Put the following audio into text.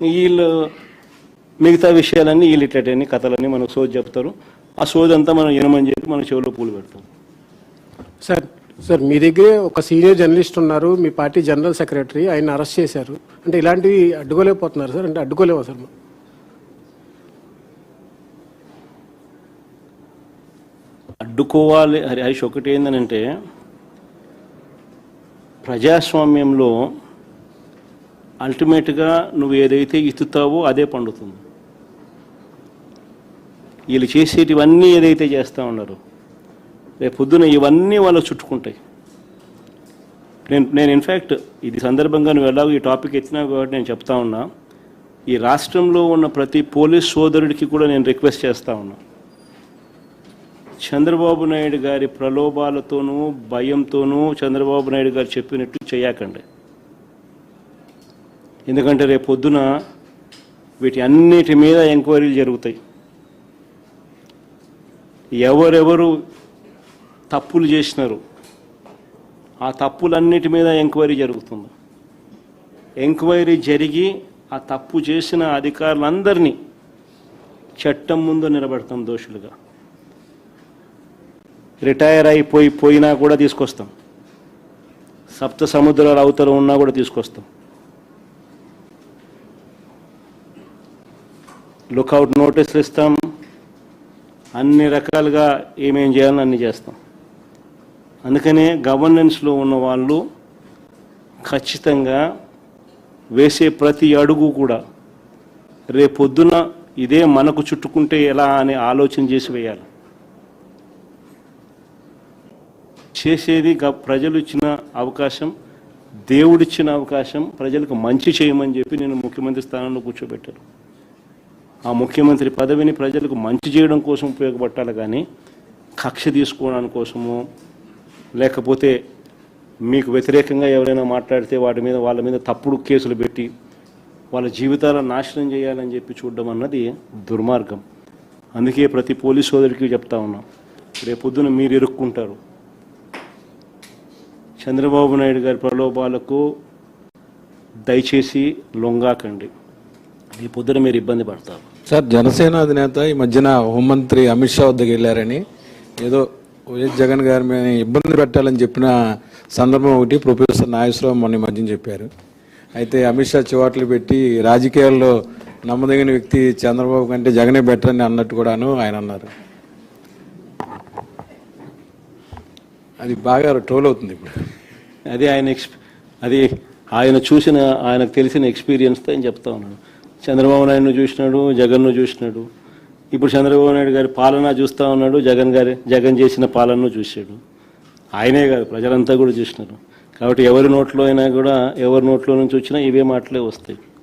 వీళ్ళు మిగతా విషయాలన్నీ వీళ్ళు ఇట్లటన్నీ కథలన్నీ మనకు సోది చెప్తారు. ఆ సోది అంతా మనం వినమని చెప్పి మన చెవిలో పూలు పెడతాం. సార్ మీ దగ్గరే ఒక సీనియర్ జర్నలిస్ట్ ఉన్నారు, మీ పార్టీ జనరల్ సెక్రటరీ, ఆయన అరెస్ట్ చేశారు. అంటే ఇలాంటివి అడ్డుకోలేకపోతున్నారు సార్? అంటే అడ్డుకోలేవా సార్? అడ్డుకోవాలి హరీష్. ఒకటి ఏంటంటే ప్రజాస్వామ్యంలో అల్టిమేట్గా నువ్వు ఏదైతే ఇత్తుతావో అదే పండుతుంది. వీళ్ళు చేసేటివన్నీ ఏదైతే చేస్తూ ఉన్నారు రేపు పొద్దున ఇవన్నీ వాళ్ళు చుట్టుకుంటాయి. నేను ఇన్ఫ్యాక్ట్ ఇది సందర్భంగా నువ్వు ఎలాగో ఈ టాపిక్ ఎత్తినావు కాబట్టి నేను చెప్తా ఉన్నా, ఈ రాష్ట్రంలో ఉన్న ప్రతి పోలీస్ సోదరుడికి కూడా నేను రిక్వెస్ట్ చేస్తూ ఉన్నా, చంద్రబాబు నాయుడు గారి ప్రలోభాలతోనూ భయంతోనూ చంద్రబాబు నాయుడు గారు చెప్పినట్టు చేయకండి. ఎందుకంటే రేపు పొద్దున వీటి అన్నిటి మీద ఎంక్వైరీలు జరుగుతాయి. ఎవరెవరు తప్పులు చేసినారు ఆ తప్పులన్నిటి మీద ఎంక్వైరీ జరుగుతుంది. ఎంక్వైరీ జరిగి ఆ తప్పు చేసిన అధికారులందరినీ చట్టం ముందు నిలబెడతాం దోషులుగా. రిటైర్ పోయినా కూడా తీసుకొస్తాం. సప్త సముద్రాల అవతల ఉన్నా కూడా తీసుకొస్తాం. లుకౌట్ నోటీసులు ఇస్తాం. అన్ని రకాలుగా ఏమేం చేయాలని అన్ని చేస్తాం. అందుకనే గవర్నెన్స్లో ఉన్న వాళ్ళు ఖచ్చితంగా వేసే ప్రతి అడుగు కూడా రేపొద్దున ఇదే మనకు చుట్టుకుంటే ఎలా అని ఆలోచన చేసి వేయాలి. చేసేది ప్రజలు ఇచ్చిన అవకాశం, దేవుడిచ్చిన అవకాశం, ప్రజలకు మంచి చేయమని చెప్పి నేను ముఖ్యమంత్రి స్థానంలో కూర్చోబెట్టాను. ఆ ముఖ్యమంత్రి పదవిని ప్రజలకు మంచి చేయడం కోసం ఉపయోగపట్టాలి, కానీ కక్ష తీసుకోవడానికి కోసము లేకపోతే మీకు వ్యతిరేకంగా ఎవరైనా మాట్లాడితే వాళ్ళ మీద తప్పుడు కేసులు పెట్టి వాళ్ళ జీవితాలను నాశనం చేయాలని చెప్పి చూడడం అన్నది దుర్మార్గం. అందుకే ప్రతి పోలీస్ సోదరికి చెప్తా ఉన్నాం, రేపొద్దున మీరు ఇరుక్కుంటారు. చంద్రబాబు నాయుడు గారి ప్రలోభాలకు దయచేసి లొంగాకండి. ఈ పొద్దున మీరు ఇబ్బంది పడతారు. సార్, జనసేన అధినేత ఈ మధ్యన హోంమంత్రి అమిత్ షా వద్దకు వెళ్ళారని, ఏదో వైఎస్ జగన్ గారి మీద ఇబ్బంది పెట్టాలని చెప్పిన సందర్భం ఒకటి ప్రొఫెసర్ నాగేశ్వరరావు మొన్న మధ్యన చెప్పారు. అయితే అమిత్ షా చివాట్లు పెట్టి రాజకీయాల్లో నమ్మదగిన వ్యక్తి చంద్రబాబు కంటే జగనే బెటర్ అని అన్నట్టు కూడాను ఆయన అన్నారు. అది బాగా ట్రోల్ అవుతుంది ఇప్పుడు. అది ఆయన చూసిన ఆయనకు తెలిసిన ఎక్స్పీరియన్స్తో ఆయన చెప్తా ఉన్నాడు. చంద్రబాబు నాయుడును చూసినాడు, జగన్ను చూసినాడు. ఇప్పుడు చంద్రబాబు నాయుడు గారి పాలన చూస్తూ ఉన్నాడు, జగన్ చేసిన పాలనను చూశాడు. ఆయనే కాదు, ప్రజలంతా కూడా చూసినారు. కాబట్టి ఎవరి నోట్లో అయినా కూడా, ఎవరి నోట్లో నుంచి వచ్చినా ఇవే మాటలే వస్తాయి.